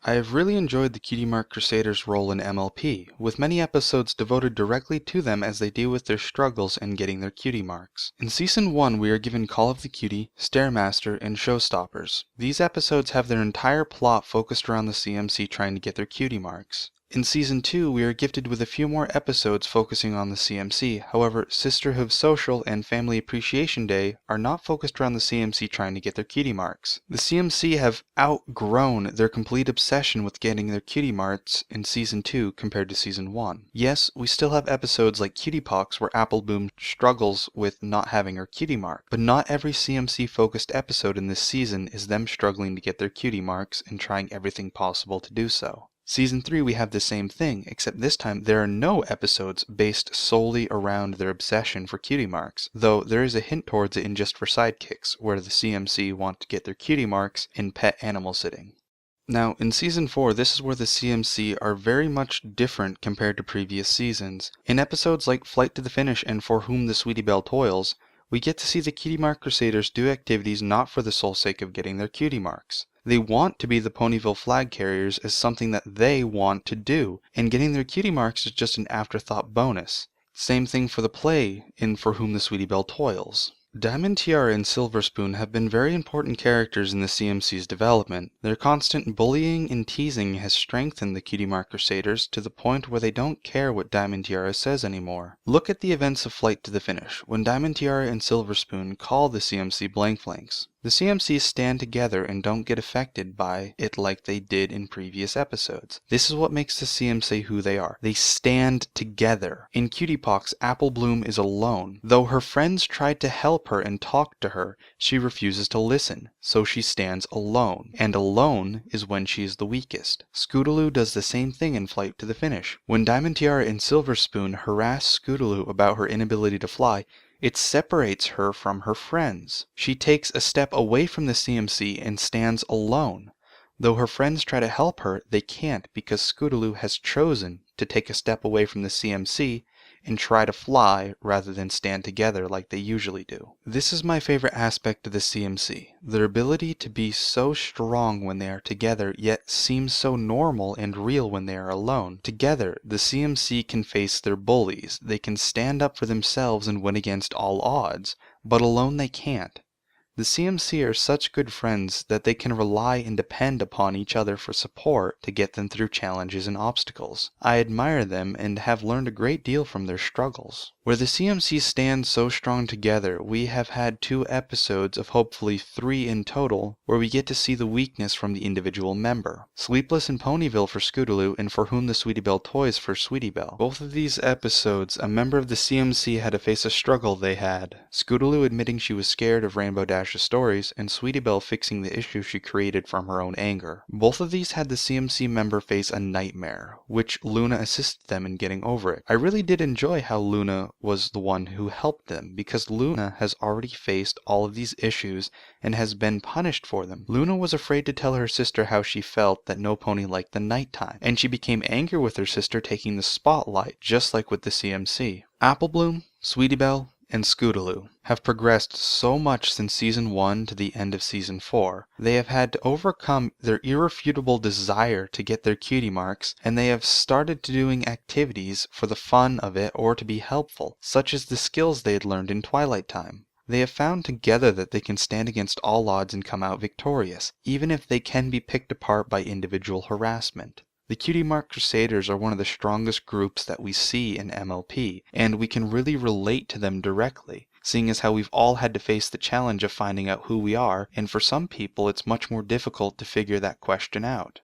I have really enjoyed the Cutie Mark Crusaders' role in MLP, with many episodes devoted directly to them as they deal with their struggles in getting their cutie marks. In Season 1 we are given Call of the Cutie, Stairmaster, and Showstoppers. These episodes have their entire plot focused around the CMC trying to get their cutie marks. In Season 2, we are gifted with a few more episodes focusing on the CMC, however, Sisterhood Social and Family Appreciation Day are not focused around the CMC trying to get their cutie marks. The CMC have outgrown their complete obsession with getting their cutie marks in Season 2 compared to Season 1. Yes, we still have episodes like Cutie Pox where Apple Bloom struggles with not having her cutie mark, but not every CMC focused episode in this season is them struggling to get their cutie marks and trying everything possible to do so. Season 3 we have the same thing, except this time there are no episodes based solely around their obsession for cutie marks, though there is a hint towards it in Just for Sidekicks, where the CMC want to get their cutie marks in pet animal sitting. Now, in Season 4, this is where the CMC are very much different compared to previous seasons. In episodes like Flight to the Finish and For Whom the Sweetie Belle Toils, we get to see the Cutie Mark Crusaders do activities not for the sole sake of getting their cutie marks. They want to be the Ponyville flag carriers as something that they want to do, and getting their cutie marks is just an afterthought bonus. Same thing for the play in For Whom the Sweetie Belle Toils. Diamond Tiara and Silver Spoon have been very important characters in the CMC's development. Their constant bullying and teasing has strengthened the Cutie Mark Crusaders to the point where they don't care what Diamond Tiara says anymore. Look at the events of Flight to the Finish, when Diamond Tiara and Silver Spoon call the CMC blank flanks. The CMCs stand together and don't get affected by it like they did in previous episodes. This is what makes the CMC who they are. They stand together. In Cutie Pox, Apple Bloom is alone. Though her friends tried to help her and talk to her, she refuses to listen, so she stands alone. And alone is when she is the weakest. Scootaloo does the same thing in Flight to the Finish. When Diamond Tiara and Silver Spoon harass Scootaloo about her inability to fly, it separates her from her friends. She takes a step away from the CMC and stands alone. Though her friends try to help her, they can't because Scootaloo has chosen to take a step away from the CMC and try to fly rather than stand together like they usually do. This is my favorite aspect of the CMC. Their ability to be so strong when they are together, yet seems so normal and real when they are alone. Together, the CMC can face their bullies. They can stand up for themselves and win against all odds, but alone they can't. The CMC are such good friends that they can rely and depend upon each other for support to get them through challenges and obstacles. I admire them and have learned a great deal from their struggles. Where the CMC stand so strong together, we have had 2 episodes of hopefully 3 in total where we get to see the weakness from the individual member. Sleepless in Ponyville for Scootaloo and For Whom the Sweetie Belle Toils for Sweetie Belle. Both of these episodes, a member of the CMC had to face a struggle they had. Scootaloo admitting she was scared of Rainbow Dash's stories, and Sweetie Belle fixing the issue she created from her own anger. Both of these had the CMC member face a nightmare, which Luna assisted them in getting over it. I really did enjoy how Luna was the one who helped them, because Luna has already faced all of these issues and has been punished for them. Luna was afraid to tell her sister how she felt that no pony liked the nighttime, and she became angry with her sister taking the spotlight, just like with the CMC. Apple Bloom, Sweetie Belle, and Scootaloo have progressed so much since Season 1 to the end of Season 4. They have had to overcome their irrefutable desire to get their cutie marks, and they have started doing activities for the fun of it or to be helpful, such as the skills they had learned in Twilight Time. They have found together that they can stand against all odds and come out victorious, even if they can be picked apart by individual harassment. The Cutie Mark Crusaders are one of the strongest groups that we see in MLP, and we can really relate to them directly, seeing as how we've all had to face the challenge of finding out who we are, and for some people it's much more difficult to figure that question out.